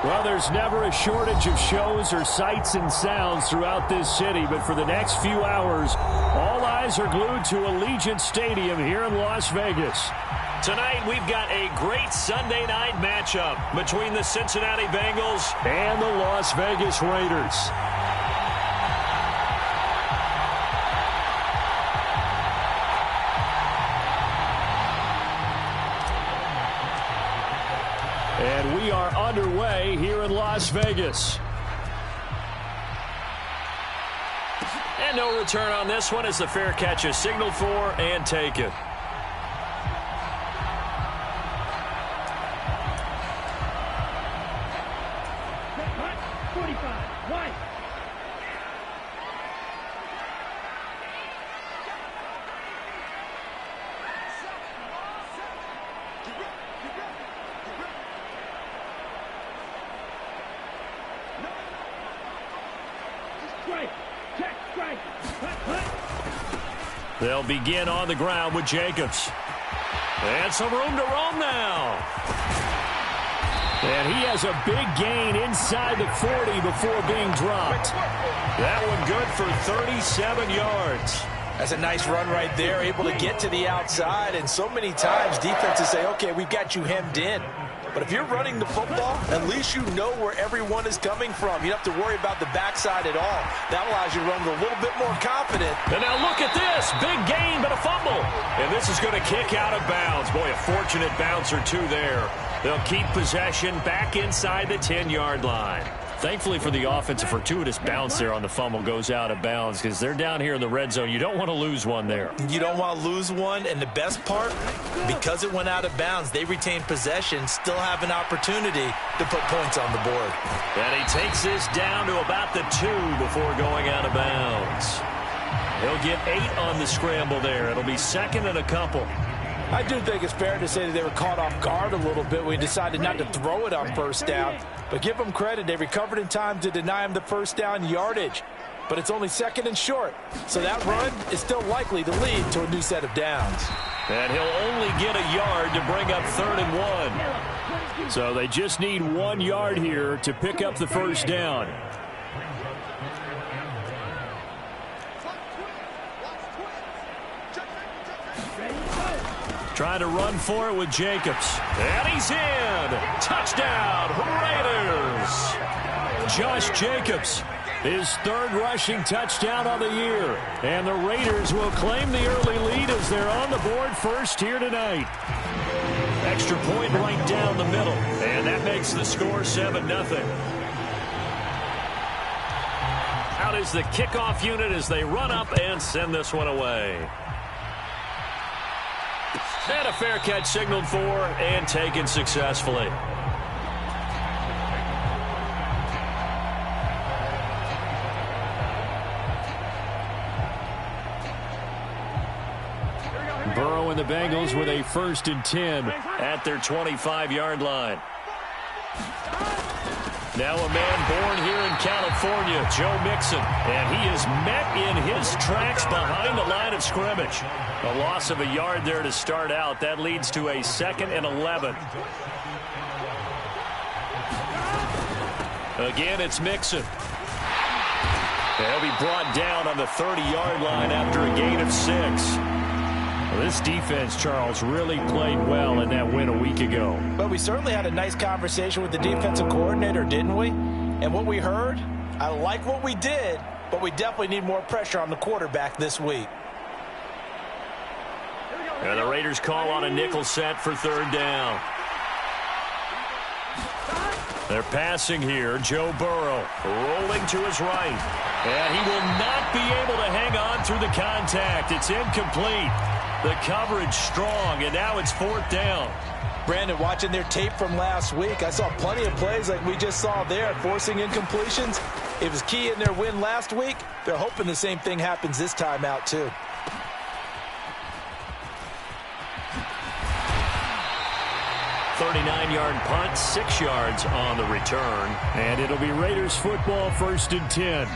Well, there's never a shortage of shows or sights and sounds throughout this city, but for the next few hours, all eyes are glued to Allegiant Stadium here in Las Vegas. Tonight, we've got a great Sunday night matchup between the Cincinnati Bengals and the Las Vegas Raiders. And we are underway here in Las Vegas. And no return on this one as the fair catch is signaled for and taken. They'll begin on the ground with Jacobs. And some room to roam now. And he has a big gain inside the 40 before being dropped. That one good for 37 yards. That's a nice run right there, able to get to the outside. And so many times defenses say, okay, we've got you hemmed in. But if you're running the football, at least you know where everyone is coming from. You don't have to worry about the backside at all. That allows you to run with a little bit more confident. And now look at this. Big gain, but a fumble. And this is going to kick out of bounds. Boy, a fortunate bounce or two there. They'll keep possession back inside the 10-yard line. Thankfully for the offense, a fortuitous bounce there on the fumble goes out of bounds because they're down here in the red zone. You don't want to lose one there. You don't want to lose one, and the best part, because it went out of bounds, they retain possession, still have an opportunity to put points on the board. And he takes this down to about the 2 before going out of bounds. He'll get 8 on the scramble there. It'll be second and a couple. I do think it's fair to say that they were caught off guard a little bit when we decided not to throw it on first down. But give them credit. They recovered in time to deny him the first down yardage. But it's only second and short. So that run is still likely to lead to a new set of downs. And he'll only get a yard to bring up 3rd and 1. So they just need 1 yard here to pick up the first down. Trying to run for it with Jacobs. And he's in. Touchdown, Raiders. Josh Jacobs, his 3rd rushing touchdown of the year. And the Raiders will claim the early lead as they're on the board first here tonight. Extra point right down the middle. And that makes the score 7-0. Out is the kickoff unit as they run up and send this one away. And a fair catch signaled for and taken successfully. Burrow and the Bengals with a 1st and 10 at their 25-yard line. Now a man born here in California, Joe Mixon, and he is met in his tracks behind the line of scrimmage. A loss of a yard there to start out. That leads to a 2nd and 11. Again, it's Mixon. He'll be brought down on the 30-yard line after a gain of 6. Well, this defense, Charles, really played well in that win a week ago. But we certainly had a nice conversation with the defensive coordinator, didn't we? And what we heard, I like what we did, but we definitely need more pressure on the quarterback this week. And the Raiders call on a nickel set for 3rd down. They're passing here. Joe Burrow rolling to his right. And he will not be able to hang on through the contact. It's incomplete. The coverage strong, and now it's 4th down. Brandon, watching their tape from last week, I saw plenty of plays like we just saw there, forcing incompletions. It was key in their win last week. They're hoping the same thing happens this time out, too. .39-yard punt, 6 yards on the return. And it'll be Raiders football, 1st and 10.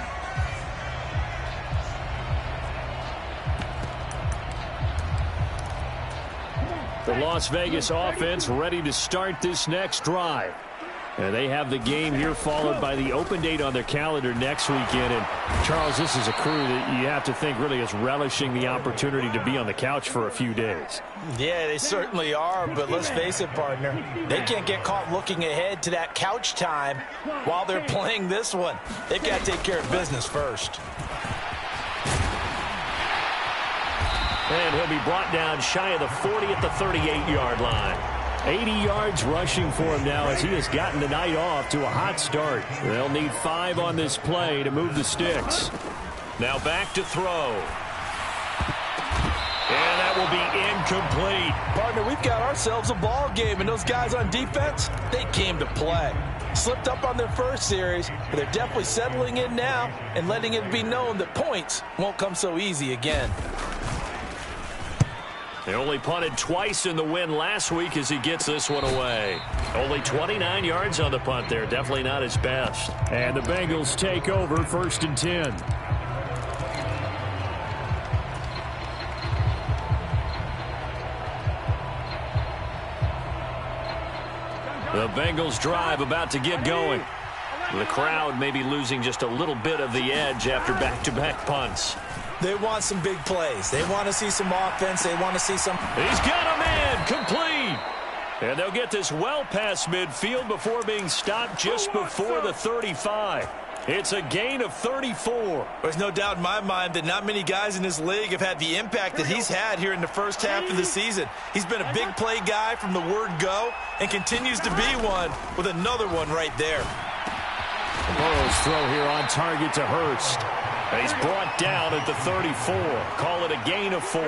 The Las Vegas offense ready to start this next drive. And they have the game here followed by the open date on their calendar next weekend. And, Charles, this is a crew that you have to think really is relishing the opportunity to be on the couch for a few days. Yeah, they certainly are, but let's face it, partner. They can't get caught looking ahead to that couch time while they're playing this one. They've got to take care of business first. And he'll be brought down shy of the 40 at the 38-yard line. 80 yards rushing for him now as he has gotten the night off to a hot start. They'll need 5 on this play to move the sticks. Now back to throw. And that will be incomplete. Partner, we've got ourselves a ball game, and those guys on defense, they came to play. Slipped up on their first series, but they're definitely settling in now and letting it be known that points won't come so easy again. They only punted twice in the win last week as he gets this one away. Only 29 yards on the punt there. Definitely not his best. And the Bengals take over 1st and 10. The Bengals drive about to get going. The crowd may be losing just a little bit of the edge after back-to-back punts. They want some big plays. They want to see some offense. They want to see some... He's got him in. Complete. And they'll get this well past midfield before being stopped just before the 35. It's a gain of 34. There's no doubt in my mind that not many guys in this league have had the impact that he's had here in the first half of the season. He's been a big play guy from the word go and continues to be one with another one right there. Burrow's throw here on target to Hurst. And he's brought down at the 34. Call it a gain of 4.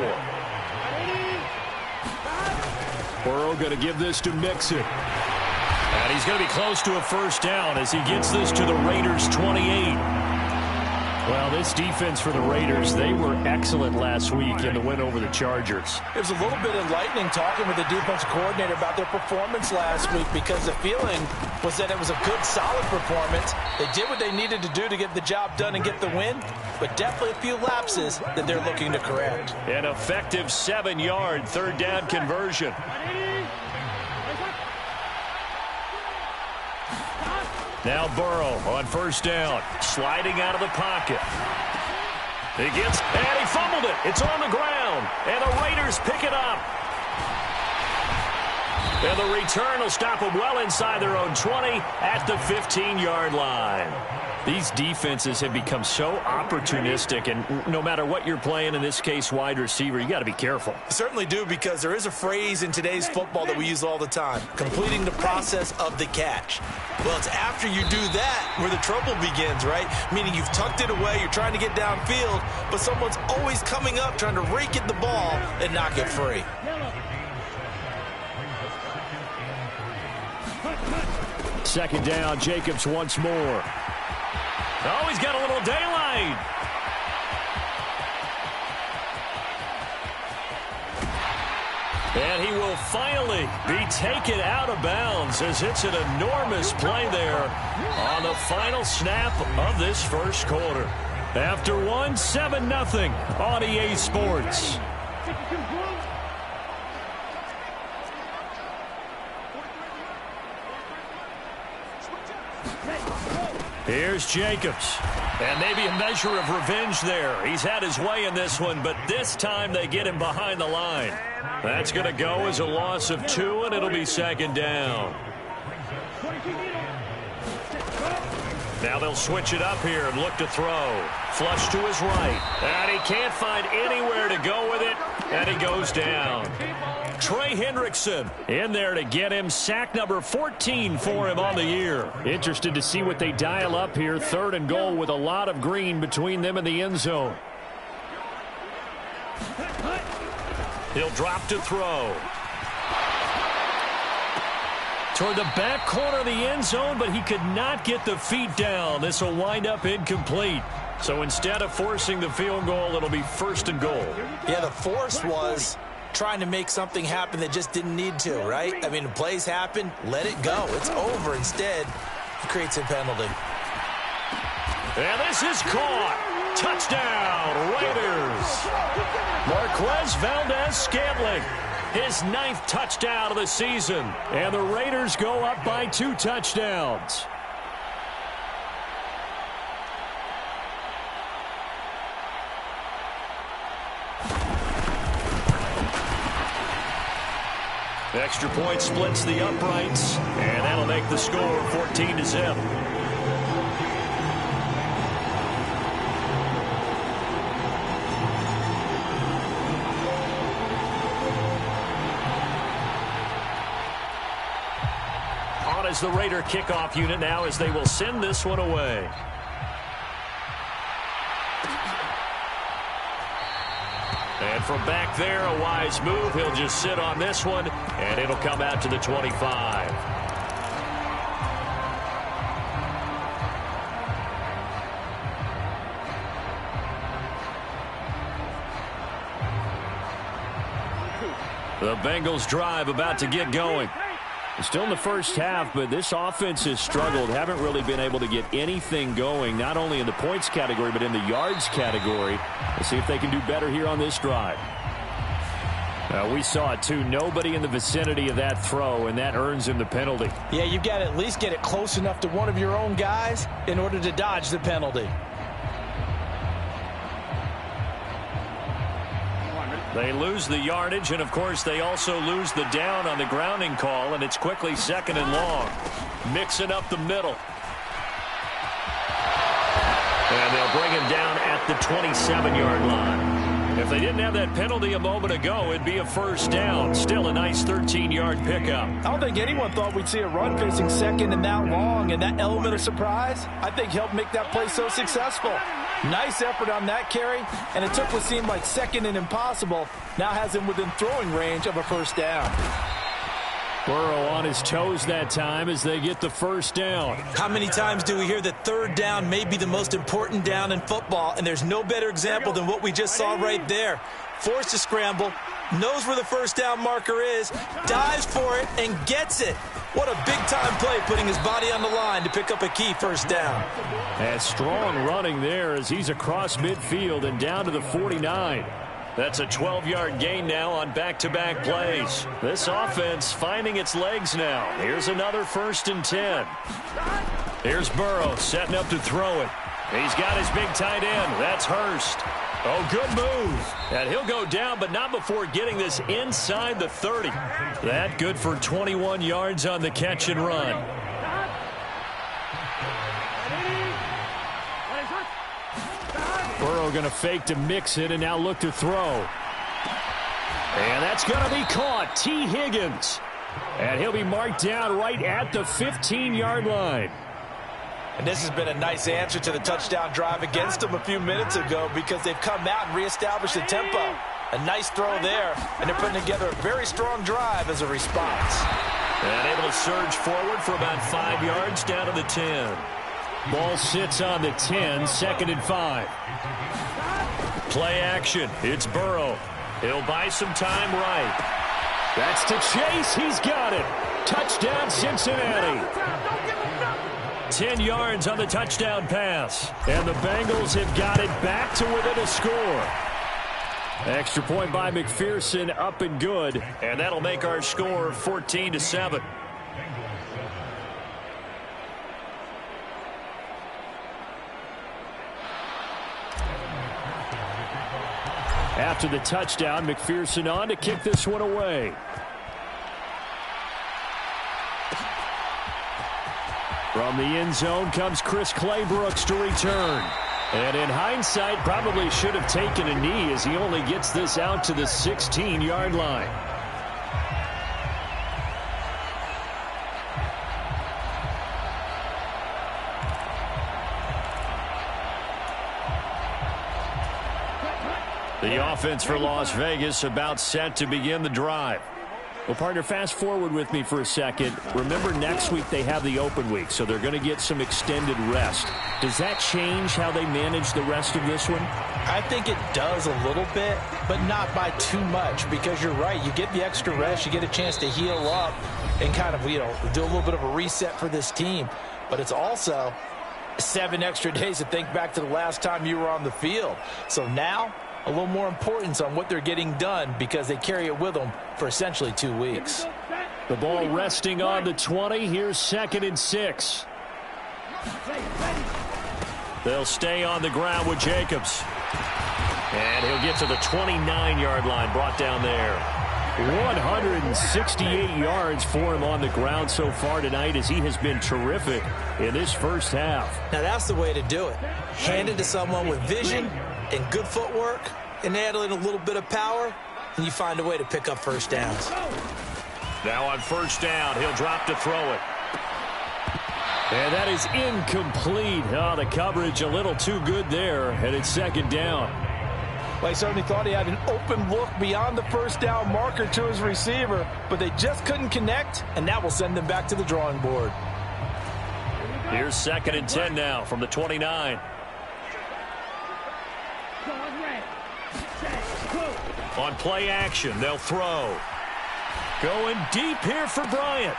Burrow going to give this to Mixon. And he's going to be close to a first down as he gets this to the Raiders' 28. Well, this defense for the Raiders, they were excellent last week in the win over the Chargers. It was a little bit enlightening talking with the defensive coordinator about their performance last week because the feeling was that it was a good, solid performance. They did what they needed to do to get the job done and get the win, but definitely a few lapses that they're looking to correct. An effective 7-yard third down conversion. Now Burrow on first down, sliding out of the pocket. And he fumbled it. It's on the ground, and the Raiders pick it up. And the return will stop them well inside their own 20 at the 15-yard line. These defenses have become so opportunistic, and no matter what you're playing, in this case wide receiver, you got to be careful. You certainly do, because there is a phrase in today's football that we use all the time, completing the process of the catch. Well, it's after you do that where the trouble begins, right? Meaning you've tucked it away, you're trying to get downfield, but someone's always coming up trying to rake at the ball and knock it free. Second down, Jacobs once more. Oh, he's got a little daylight. And he will finally be taken out of bounds as it's an enormous play there on the final snap of this first quarter. After one, 7-0 on EA Sports. Here's Jacobs. And maybe a measure of revenge there. He's had his way in this one, but this time they get him behind the line. That's going to go as a loss of 2, and it'll be second down. Now they'll switch it up here and look to throw. Flush to his right. And he can't find anywhere to go with it, and he goes down. Trey Hendrickson in there to get him. Sack number 14 for him on the year. Interested to see what they dial up here. 3rd and goal with a lot of green between them and the end zone. He'll drop to throw. Toward the back corner of the end zone, but he could not get the feet down. This will wind up incomplete. So instead of forcing the field goal, it'll be 1st and goal. Yeah, the force was trying to make something happen that just didn't need to, right? I mean, the plays happen, let it go. It's over. Instead, he creates a penalty. And this is caught. Touchdown, Raiders. Marquez Valdez-Scantling his 9th touchdown of the season. And the Raiders go up by 2 touchdowns. Extra point splits the uprights, and that'll make the score 14-0. On is the Raider kickoff unit now as they will send this one away. And from back there, a wise move. He'll just sit on this one, and it'll come out to the 25. The Bengals drive about to get going. Still in the first half, but this offense has struggled. Haven't really been able to get anything going, not only in the points category, but in the yards category. We'll see if they can do better here on this drive. We saw it, too. Nobody in the vicinity of that throw, and that earns him the penalty. Yeah, you've got to at least get it close enough to one of your own guys in order to dodge the penalty. They lose the yardage, and, of course, they also lose the down on the grounding call, and it's quickly 2nd and long. Mixing up the middle. And they'll bring him down at the 27-yard line. If they didn't have that penalty a moment ago, it'd be a first down. Still a nice 13-yard pickup. I don't think anyone thought we'd see a run facing 2nd and that long, and that element of surprise, I think, helped make that play so successful. Nice effort on that carry, and it took what seemed like 2nd and impossible. Now has him within throwing range of a first down. Burrow on his toes that time as they get the first down. How many times do we hear that 3rd down may be the most important down in football, and there's no better example than what we just saw right there. Forced to scramble, knows where the first down marker is, dives for it, and gets it. What a big-time play, putting his body on the line to pick up a key first down. And strong running there as he's across midfield and down to the 49. That's a 12-yard gain now on back-to-back plays. This offense finding its legs now. Here's another 1st and 10. Here's Burrow setting up to throw it. He's got his big tight end. That's Hurst. Oh, good move. And he'll go down, but not before getting this inside the 30. That good for 21 yards on the catch and run. Burrow going to fake to mix it and now look to throw. And that's going to be caught. T. Higgins. And he'll be marked down right at the 15-yard line. And this has been a nice answer to the touchdown drive against them a few minutes ago because they've come out and reestablished the tempo. A nice throw there, and they're putting together a very strong drive as a response. And able to surge forward for about 5 yards down to the 10. Ball sits on the 10, 2nd and 5. Play action. It's Burrow. He'll buy some time right. That's to Chase. He's got it. Touchdown, Cincinnati. 10 yards on the touchdown pass. And the Bengals have got it back to within a score. Extra point by McPherson, up and good. And that'll make our score 14-7. After the touchdown, McPherson on to kick this one away. From the end zone comes Chris Claybrooks to return. And in hindsight, probably should have taken a knee as he only gets this out to the 16-yard line. The offense for Las Vegas about set to begin the drive. Well, partner, fast forward with me for a second. Remember, next week they have the open week, so they're going to get some extended rest. Does that change how they manage the rest of this one? I think it does a little bit, but not by too much, because you're right. You get the extra rest, you get a chance to heal up and kind of, do a little bit of a reset for this team. But it's also 7 extra days to think back to the last time you were on the field. So now a little more importance on what they're getting done because they carry it with them for essentially 2 weeks. The ball resting on the 20. Here's 2nd and 6. They'll stay on the ground with Jacobs. And he'll get to the 29-yard line, brought down there. 168 yards for him on the ground so far tonight as he has been terrific in this first half. Now that's the way to do it. Hand it to someone with vision and good footwork and add in a little bit of power, and you find a way to pick up first downs. Now on first down, he'll drop to throw it. And that is incomplete. Oh, the coverage a little too good there, and it's 2nd down. Well, he certainly thought he had an open look beyond the first down marker to his receiver, but they just couldn't connect, and that will send them back to the drawing board. Here's 2nd and 10 now from the 29. On play action, they'll throw. Going deep here for Bryant.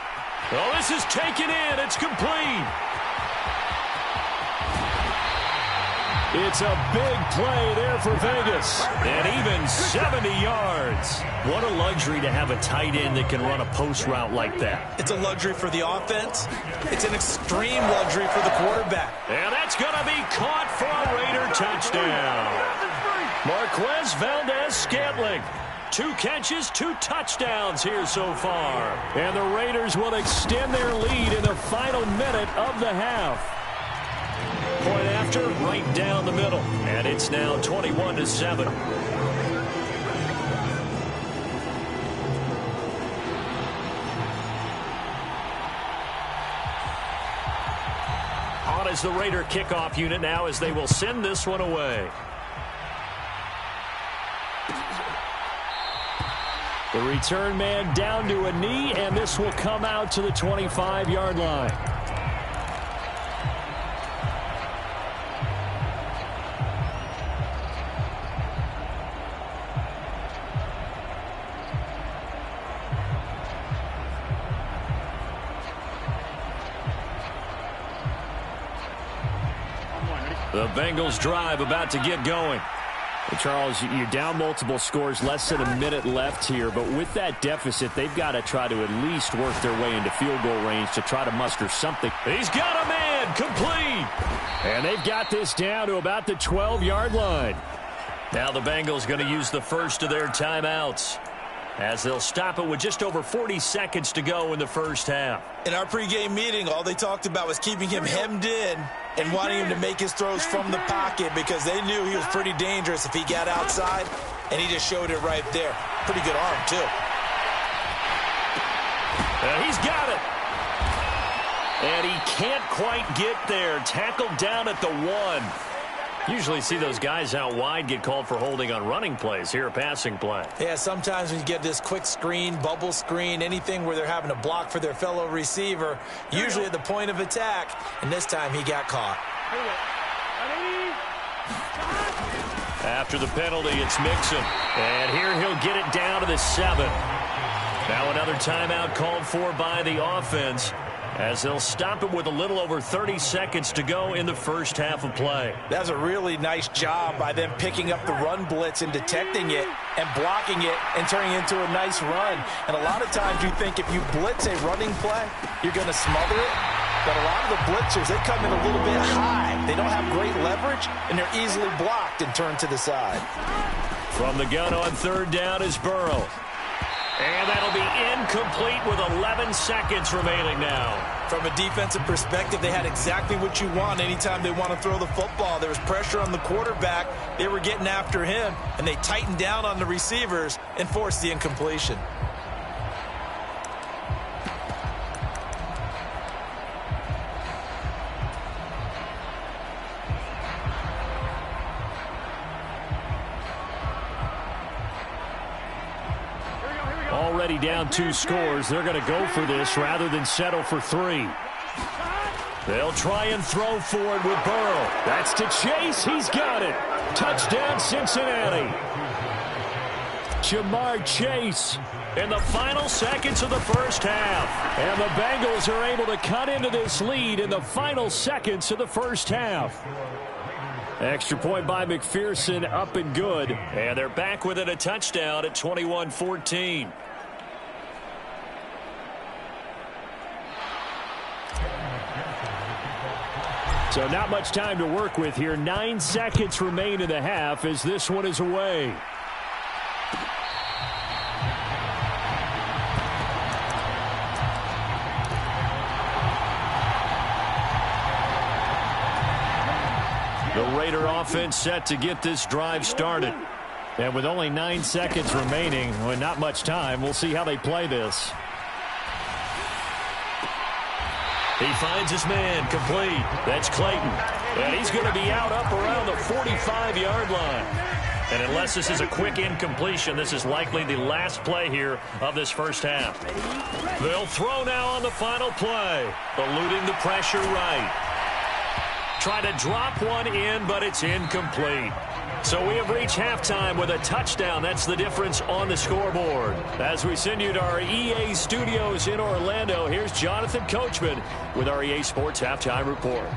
Oh, this is taken in. It's complete. It's a big play there for Vegas. And even 70 yards. What a luxury to have a tight end that can run a post route like that. It's a luxury for the offense. It's an extreme luxury for the quarterback. And that's going to be caught for a Raider touchdown. Marquez Valdez-Scantling. 2 catches, 2 touchdowns here so far. And the Raiders will extend their lead in the final minute of the half. Point after, right down the middle. And it's now 21-7. On is the Raider kickoff unit now as they will send this one away. The return man down to a knee, and this will come out to the 25-yard line. The Bengals drive about to get going. And Charles, you're down multiple scores, less than a minute left here, but with that deficit, they've got to try to at least work their way into field goal range to try to muster something. He's got a man, complete! And they've got this down to about the 12-yard line. Now the Bengals going to use the first of their timeouts as they'll stop it with just over 40 seconds to go in the first half. In our pregame meeting, all they talked about was keeping him hemmed in and wanting him to make his throws from the pocket because they knew he was pretty dangerous if he got outside, and he just showed it right there. Pretty good arm, too. And he's got it. And he can't quite get there. Tackled down at the 1. Usually see those guys out wide get called for holding on running plays. Here, a passing play. Yeah, sometimes when you get this quick screen, bubble screen, anything where they're having to block for their fellow receiver, usually at the point of attack, and this time he got caught. After the penalty, it's Mixon. And here he'll get it down to the 7. Now another timeout called for by the offense, as they'll stop it with a little over 30 seconds to go in the first half of play. That's a really nice job by them picking up the run blitz and detecting it and blocking it and turning it into a nice run. And a lot of times you think if you blitz a running play, you're going to smother it. But a lot of the blitzers, they come in a little bit high. They don't have great leverage, and they're easily blocked and turned to the side. From the gun on third down is Burrow. And that'll be incomplete with 11 seconds remaining now. From a defensive perspective, they had exactly what you want anytime they want to throw the football. There was pressure on the quarterback. They were getting after him, and they tightened down on the receivers and forced the incompletion. Already down 2 scores. They're going to go for this rather than settle for 3. They'll try and throw forward with Burrow. That's to Chase. He's got it. Touchdown, Cincinnati. Jamar Chase in the final seconds of the first half. And the Bengals are able to cut into this lead in the final seconds of the first half. Extra point by McPherson, up and good. And they're back within a touchdown at 21-14. So not much time to work with here. 9 seconds remain in the half as this one is away. The Raider offense set to get this drive started. And with only 9 seconds remaining, well, not much time, we'll see how they play this. He finds his man complete. That's Clayton. And he's going to be out up around the 45-yard line. And unless this is a quick incompletion, this is likely the last play here of this first half. They'll throw now on the final play. Eluding the pressure right. Try to drop one in, but it's incomplete. So we have reached halftime with a touchdown. That's the difference on the scoreboard. As we send you to our EA studios in Orlando, here's Jonathan Coachman with our EA Sports Halftime Report.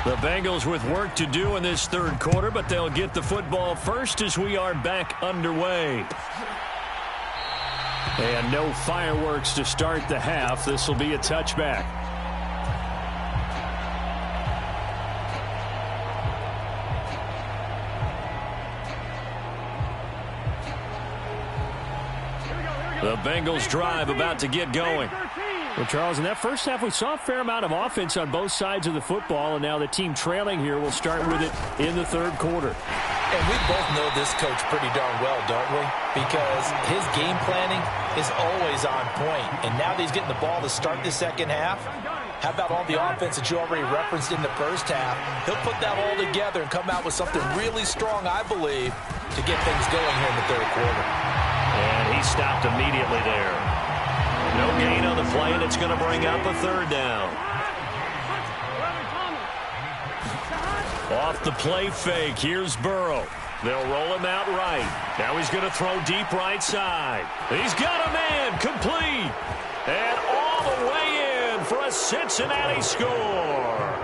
The Bengals with work to do in this third quarter, but they'll get the football first as we are back underway. And no fireworks to start the half. This will be a touchback. The Bengals drive about to get going. Well, Charles, in that first half, we saw a fair amount of offense on both sides of the football, and now the team trailing here will start with it in the third quarter. And we both know this coach pretty darn well, don't we? Because his game planning is always on point. And now that he's getting the ball to start the second half, how about all the offense that you already referenced in the first half? He'll put that all together and come out with something really strong, I believe, to get things going here in the third quarter. And he stopped immediately there. No gain on the play, and it's going to bring up a third down. Off the play fake, here's Burrow. They'll roll him out right. Now he's going to throw deep right side. He's got a man, complete. And all the way in for a Cincinnati score.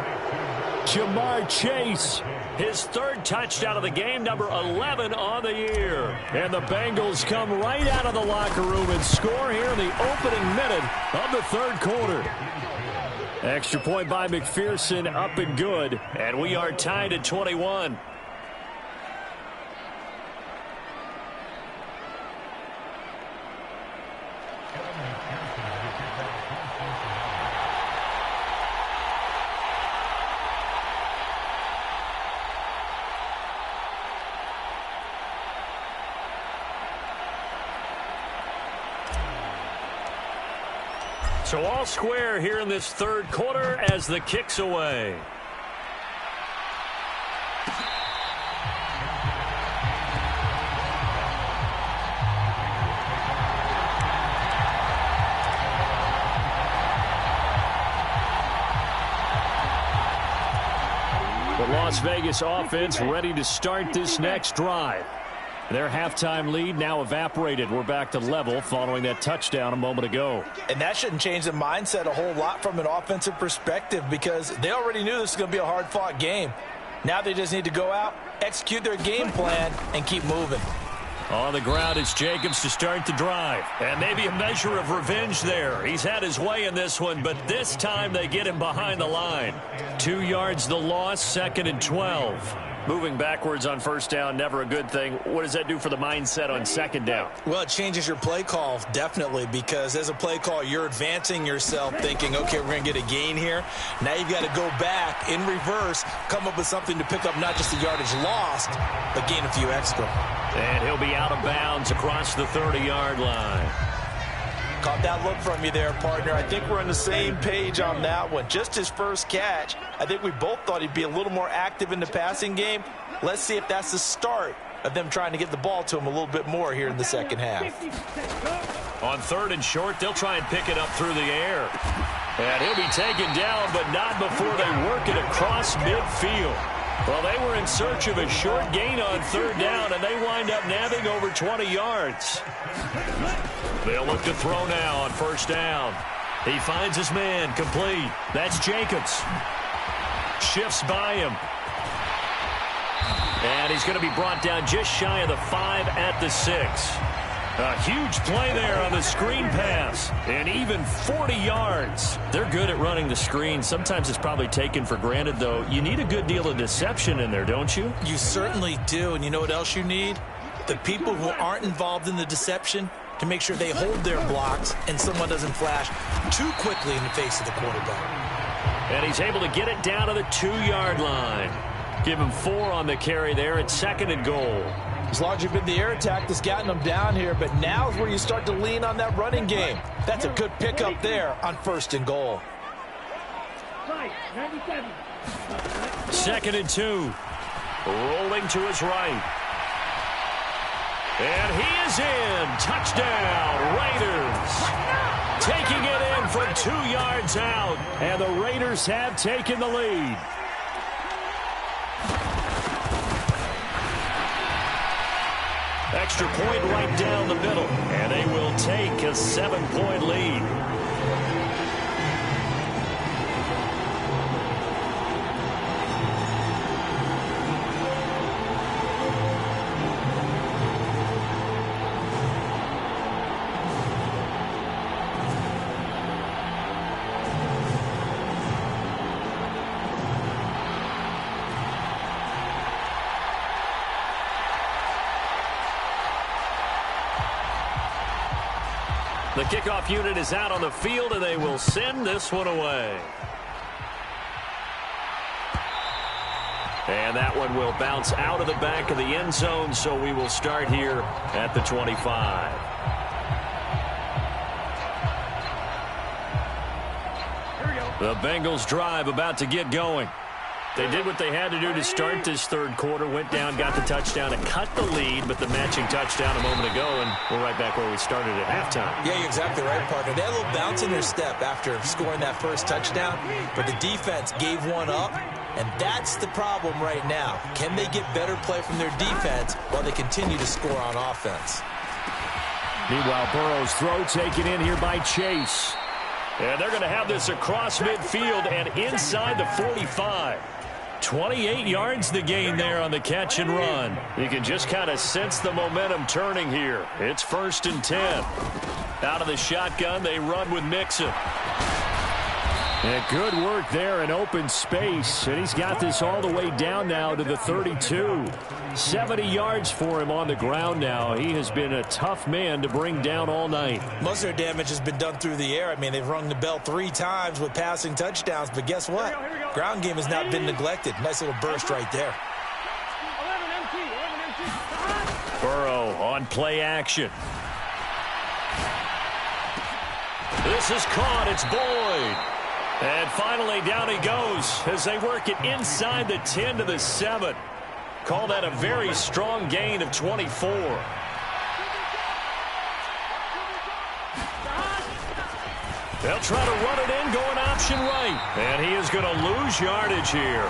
Jamar Chase, his third touchdown of the game, number 11 on the year. And the Bengals come right out of the locker room and score here in the opening minute of the third quarter. Extra point by McPherson, up and good. And we are tied at 21. So all square here in this third quarter as the kick's away. The Las Vegas offense ready to start this next drive. Their halftime lead now evaporated. We're back to level following that touchdown a moment ago. And that shouldn't change the mindset a whole lot from an offensive perspective because they already knew this was going to be a hard-fought game. Now they just need to go out, execute their game plan, and keep moving. On the ground, it's Jacobs to start the drive. And maybe a measure of revenge there. He's had his way in this one, but this time they get him behind the line. 2 yards the loss, 2nd and 12. Moving backwards on first down, never a good thing. What does that do for the mindset on second down? Well, it changes your play call, definitely, because as a play call, you're advancing yourself thinking, okay, we're going to get a gain here. Now you've got to go back in reverse, come up with something to pick up not just the yardage lost, but gain a few extra. And he'll be out of bounds across the 30-yard line. Caught that look from you there, partner. I think we're on the same page on that one. Just his first catch. I think we both thought he'd be a little more active in the passing game. Let's see if that's the start of them trying to get the ball to him a little bit more here in the second half. On 3rd and short, they'll try and pick it up through the air. And he'll be taken down, but not before they work it across midfield. Well, they were in search of a short gain on 3rd down, and they wind up nabbing over 20 yards. They'll look to throw now on 1st down. He finds his man, complete. That's Jacobs. Shifts by him. And he's going to be brought down just shy of the 5 at the 6. A huge play there on the screen pass. And even 40 yards. They're good at running the screen. Sometimes it's probably taken for granted, though. You need a good deal of deception in there, don't you? You certainly do. And you know what else you need? The people who aren't involved in the deception to make sure they hold their blocks and someone doesn't flash too quickly in the face of the quarterback. And he's able to get it down to the 2-yard line. Give him 4 on the carry there at 2nd and goal. As long as you've been the air attack that's gotten them down here, but now is where you start to lean on that running game. That's a good pickup there on 1st and goal. 2nd and 2. Rolling to his right. And he is in. Touchdown, Raiders. Taking it in from 2 yards out. And the Raiders have taken the lead. Extra point right down the middle. And they will take a 7-point lead. The kickoff unit is out on the field, and they will send this one away. And that one will bounce out of the back of the end zone, so we will start here at the 25. The Bengals drive about to get going. They did what they had to do to start this 3rd quarter, went down, got the touchdown, and cut the lead, but the matching touchdown a moment ago, and we're right back where we started at halftime. Yeah, you're exactly right, partner. They had a little bounce in their step after scoring that first touchdown, but the defense gave one up, and that's the problem right now. Can they get better play from their defense while they continue to score on offense? Meanwhile, Burrow's throw taken in here by Chase. And they're going to have this across midfield and inside the 45. 28 yards the gain there on the catch and run. You can just kind of sense the momentum turning here. It's 1st and 10. Out of the shotgun, they run with Mixon. And good work there in open space. And he's got this all the way down now to the 32. 70 yards for him on the ground now. He has been a tough man to bring down all night. Most of their damage has been done through the air. I mean, they've rung the bell 3 times with passing touchdowns. But guess what? Ground game has not been neglected. Nice little burst right there. Burrow on play action. This is caught. It's Boyd. And finally, down he goes as they work it inside the 10 to the 7. Call that a very strong gain of 24. They'll try to run it in, going option right. And he is going to lose yardage here.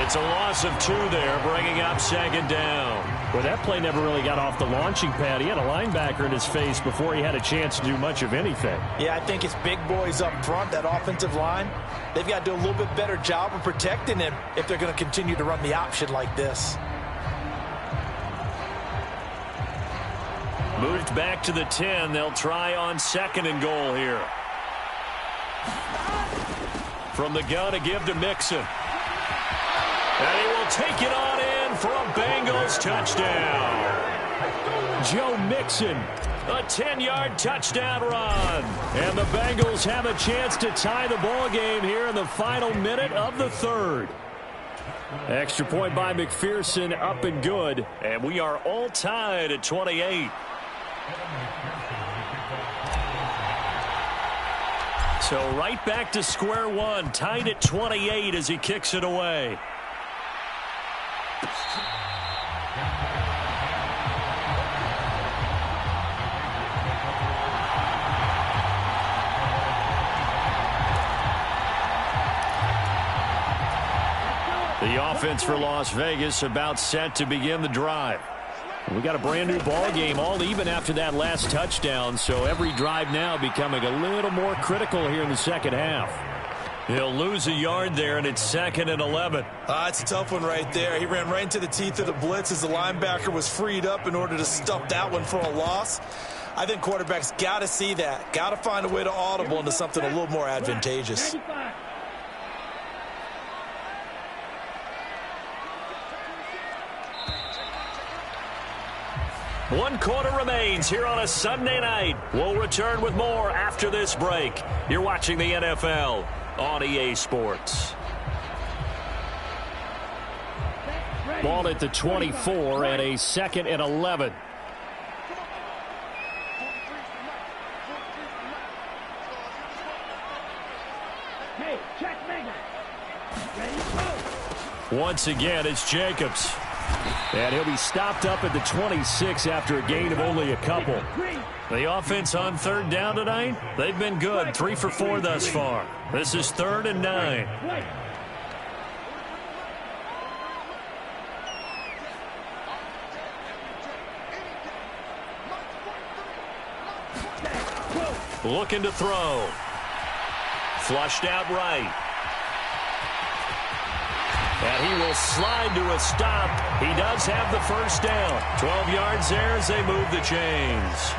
It's a loss of 2 there, bringing up 2nd down. Well, that play never really got off the launching pad. He had a linebacker in his face before he had a chance to do much of anything. Yeah, I think it's big boys up front, that offensive line. They've got to do a little bit better job of protecting him if they're going to continue to run the option like this. Moved back to the 10. They'll try on 2nd and goal here. From the gun, a give to Mixon. And he will take it on in for a Bengals touchdown. Joe Mixon, a 10-yard touchdown run. And the Bengals have a chance to tie the ball game here in the final minute of the 3rd. Extra point by McPherson, up and good. And we are all tied at 28. So right back to square one, tied at 28 as he kicks it away. The offense for Las Vegas about set to begin the drive. We got a brand new ball game, all even after that last touchdown, so every drive now becoming a little more critical here in the second half. He'll lose a yard there, and it's 2nd and 11. It's a tough one right there. He ran right into the teeth of the blitz as the linebacker was freed up in order to stuff that one for a loss. I think quarterbacks got to see that. Got to find a way to audible into something a little more advantageous. One quarter remains here on a Sunday night. We'll return with more after this break. You're watching the NFL on EA Sports. Ball at the 24 and a 2nd and 11. Once again, it's Jacobs. And he'll be stopped up at the 26 after a gain of only a couple. The offense on 3rd down tonight, they've been good. 3 for 4 thus far. This is 3rd and 9. Looking to throw. Flushed out right. And he will slide to a stop. He does have the first down. 12 yards there as they move the chains.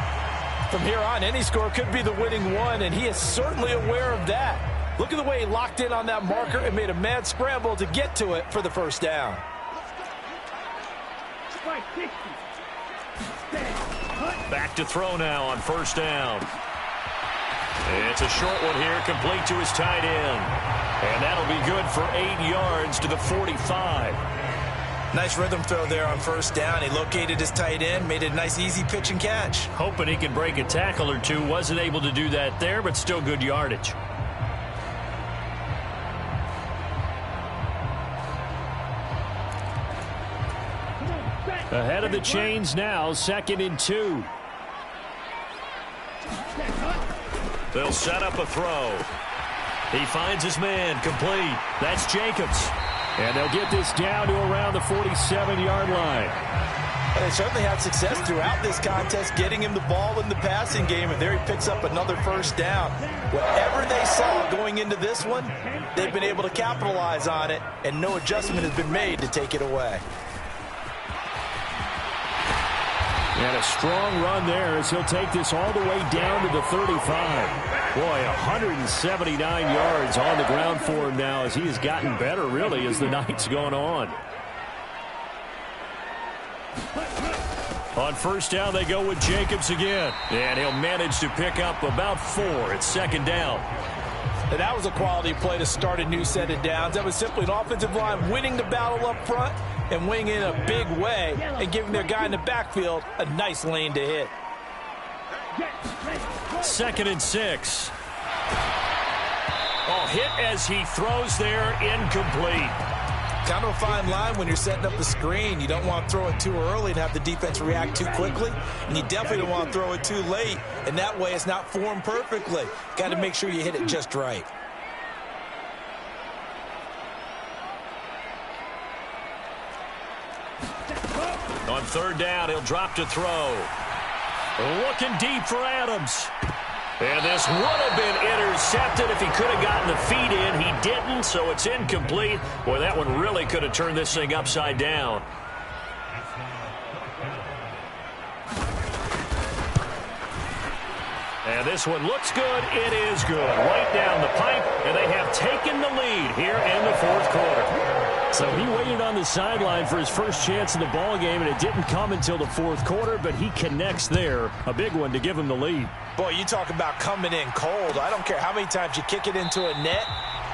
From here on, any score could be the winning one, and he is certainly aware of that. Look at the way he locked in on that marker and made a mad scramble to get to it for the first down. Back to throw now on 1st down. It's a short one here, complete to his tight end. And that'll be good for 8 yards to the 45. Nice rhythm throw there on 1st down. He located his tight end, made it a nice easy pitch and catch. Hoping he can break a tackle or two. Wasn't able to do that there, but still good yardage. Ahead of the chains now, 2nd and 2. They'll set up a throw. He finds his man, complete. That's Jacobs. And they'll get this down to around the 47-yard line. They certainly had success throughout this contest, getting him the ball in the passing game, and there he picks up another first down. Whatever they saw going into this one, they've been able to capitalize on it, and no adjustment has been made to take it away. And a strong run there as he'll take this all the way down to the 35. Boy, 179 yards on the ground for him now as he has gotten better, really, as the night's gone on. On 1st down, they go with Jacobs again. And he'll manage to pick up about 4. It's 2nd down. And that was a quality play to start a new set of downs. That was simply an offensive line winning the battle up front and winning in a big way and giving their guy in the backfield a nice lane to hit. 2nd and 6. Oh, hit as he throws there, incomplete. Kind of a fine line when you're setting up the screen. You don't want to throw it too early and have the defense react too quickly. And you definitely don't want to throw it too late. And that way it's not formed perfectly. Got to make sure you hit it just right. On 3rd down, he'll drop to throw. Looking deep for Adams. And this would have been intercepted if he could have gotten the feet in. He didn't, so it's incomplete. Boy, that one really could have turned this thing upside down. And this one looks good. It is good. Right down the pipe, and they have taken the lead here in the 4th quarter. So he waited on the sideline for his first chance in the ball game, and it didn't come until the 4th quarter, but he connects there. A big one to give him the lead. Boy, you talk about coming in cold. I don't care how many times you kick it into a net.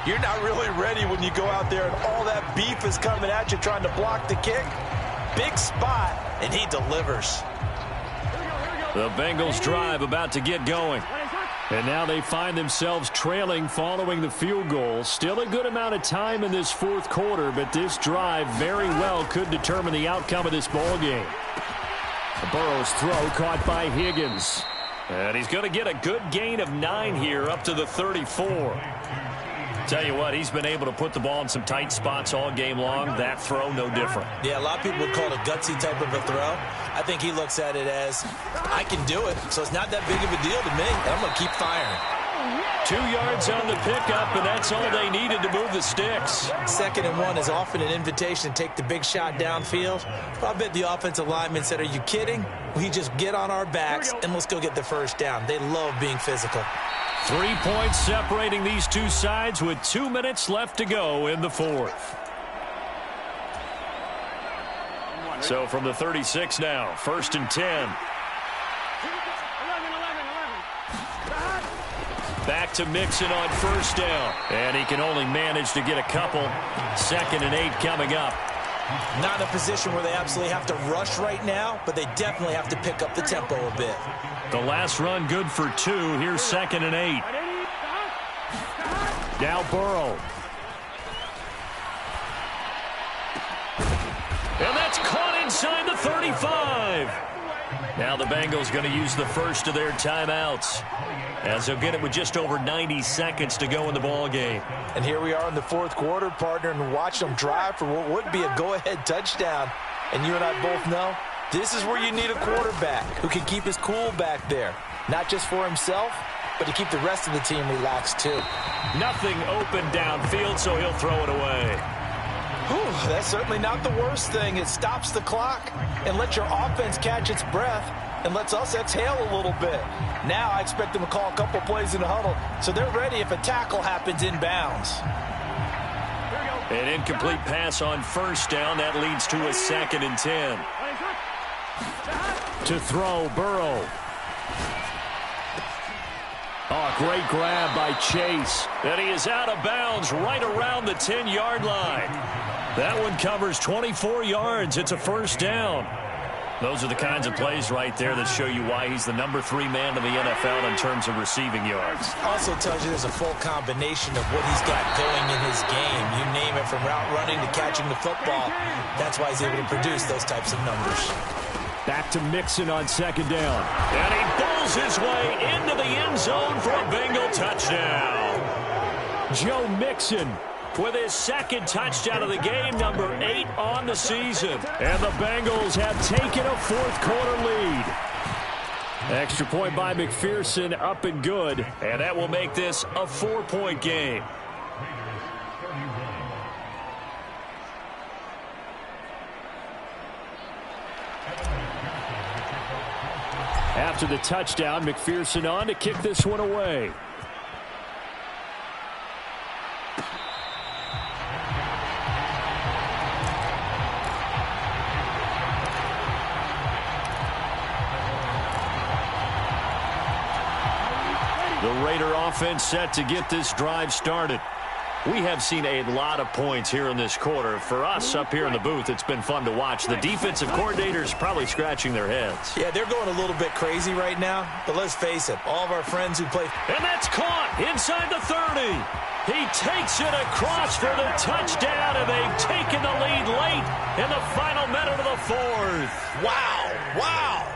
You're not really ready when you go out there and all that beef is coming at you trying to block the kick. Big spot, and he delivers. The Bengals drive about to get going. And now they find themselves trailing following the field goal. Still a good amount of time in this 4th quarter, but this drive very well could determine the outcome of this ball game. Burrow's throw caught by Higgins. And he's going to get a good gain of 9 here up to the 34. Tell you what, he's been able to put the ball in some tight spots all game long. That throw, no different. Yeah, a lot of people would call it a gutsy type of a throw. I think he looks at it as, I can do it, so it's not that big of a deal to me, and I'm going to keep firing. 2 yards on the pickup, and that's all they needed to move the sticks. 2nd and 1 is often an invitation to take the big shot downfield. I bet the offensive lineman said, are you kidding? We just get on our backs, and let's go get the first down. They love being physical. 3 points separating these two sides with 2 minutes left to go in the fourth. So from the 36 now, 1st and 10. Back to Mixon on 1st down. And he can only manage to get a couple. 2nd and 8 coming up. Not in a position where they absolutely have to rush right now, but they definitely have to pick up the tempo a bit. The last run good for 2. Here's 2nd and 8. Now Burrow. And that's caught inside the 35. Now the Bengals going to use the first of their timeouts, as they'll get it with just over 90 seconds to go in the ball game. And here we are in the 4th quarter, partner, and watch them drive for what would be a go-ahead touchdown. And you and I both know this is where you need a quarterback who can keep his cool back there, not just for himself, but to keep the rest of the team relaxed too. Nothing open downfield, so he'll throw it away. Whew, that's certainly not the worst thing. It stops the clock and lets your offense catch its breath and lets us exhale a little bit. Now I expect them to call a couple plays in the huddle, so they're ready if a tackle happens inbounds. An incomplete pass on 1st down. That leads to a 2nd and 10. To throw, Burrow. Oh, great grab by Chase. And he is out of bounds right around the 10-yard line. That one covers 24 yards. It's a 1st down. Those are the kinds of plays right there that show you why he's the number 3 man in the NFL in terms of receiving yards. Also tells you there's a full combination of what he's got going in his game. You name it, from route running to catching the football. That's why he's able to produce those types of numbers. Back to Mixon on 2nd down. And he pulls his way into the end zone for a Bengal touchdown. Joe Mixon with his 2nd touchdown of the game, number 8 on the season. And the Bengals have taken a 4th quarter lead. Extra point by McPherson, up and good. And that will make this a 4-point game. After the touchdown, McPherson on to kick this one away. The Raider offense set to get this drive started. We have seen a lot of points here in this quarter. For us up here in the booth, it's been fun to watch. The defensive coordinators probably scratching their heads. Yeah, they're going a little bit crazy right now, but let's face it, all of our friends who play. And that's caught inside the 30. He takes it across for the touchdown, and they've taken the lead late in the final minute of the 4th. Wow, wow.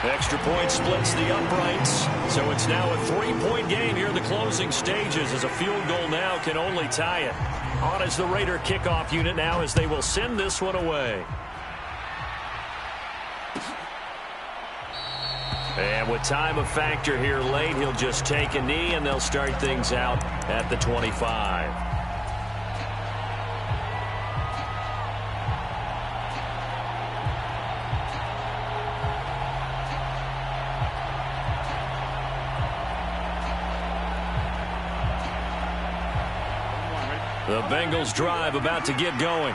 Extra point splits the uprights, so it's now a 3-point game here in the closing stages, as a field goal now can only tie it. On is the Raider kickoff unit now, as they will send this one away. And with time a factor here late, he'll just take a knee, and they'll start things out at the 25. The Bengals drive about to get going.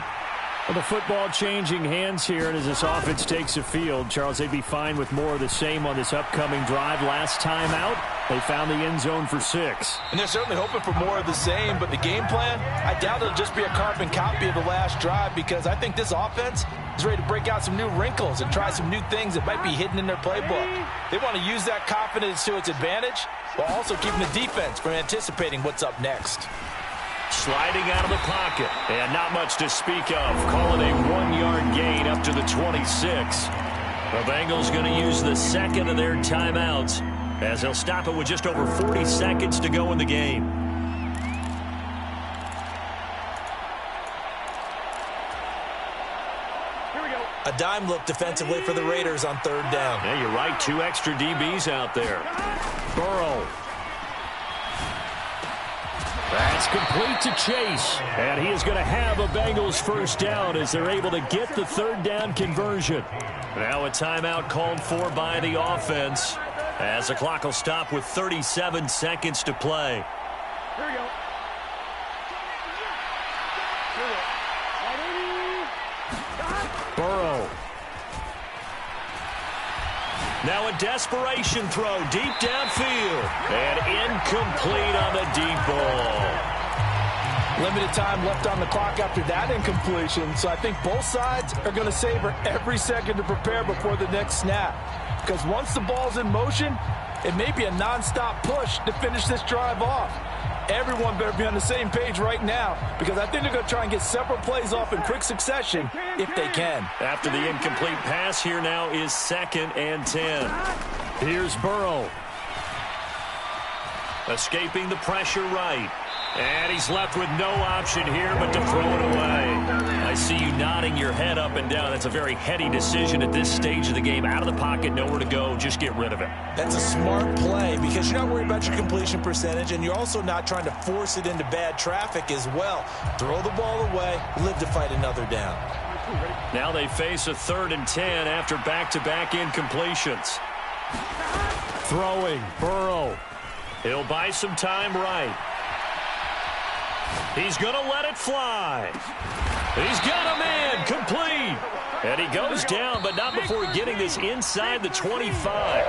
Well, the football changing hands here, and as this offense takes the field, Charles, they'd be fine with more of the same on this upcoming drive. Last time out, they found the end zone for 6. And they're certainly hoping for more of the same, but the game plan, I doubt it'll just be a carbon copy of the last drive, because I think this offense is ready to break out some new wrinkles and try some new things that might be hidden in their playbook. They want to use that confidence to its advantage, while also keeping the defense from anticipating what's up next. Sliding out of the pocket, and not much to speak of. Call it a 1-yard gain up to the 26. The Bengals going to use the second of their timeouts as they'll stop it with just over 40 seconds to go in the game. A dime look defensively for the Raiders on third down. Yeah, you're right. 2 extra DBs out there. Burrow. That's complete to Chase. And he is going to have a Bengals first down as they're able to get the third down conversion. Now a timeout called for by the offense as the clock will stop with 37 seconds to play. Here we go. Burrow. Now a desperation throw deep downfield. And incomplete on the deep ball. Limited time left on the clock after that incompletion, so I think both sides are going to savor every second to prepare before the next snap. Because once the ball's in motion, it may be a nonstop push to finish this drive off. Everyone better be on the same page right now, because I think they're going to try and get several plays off in quick succession if they can. After the incomplete pass, here now is 2nd and 10. Here's Burrow. Escaping the pressure right. And he's left with no option here but to throw it away. I see you nodding your head up and down. That's a very heady decision at this stage of the game. Out of the pocket, nowhere to go. Just get rid of it. That's a smart play because you're not worried about your completion percentage, and you're also not trying to force it into bad traffic as well. Throw the ball away, live to fight another down. Now they face a 3rd and 10 after back-to-back incompletions. Throwing, Burrow. He'll buy some time right. He's going to let it fly. He's got a man, complete. And he goes down, but not before getting this inside the 25.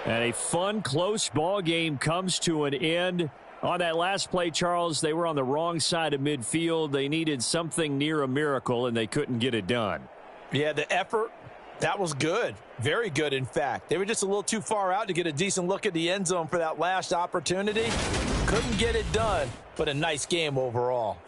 And a fun, close ball game comes to an end. On that last play, Charles, they were on the wrong side of midfield. They needed something near a miracle, and they couldn't get it done. Yeah, the effort, that was good. Very good, in fact. They were just a little too far out to get a decent look at the end zone for that last opportunity. Couldn't get it done, but a nice game overall.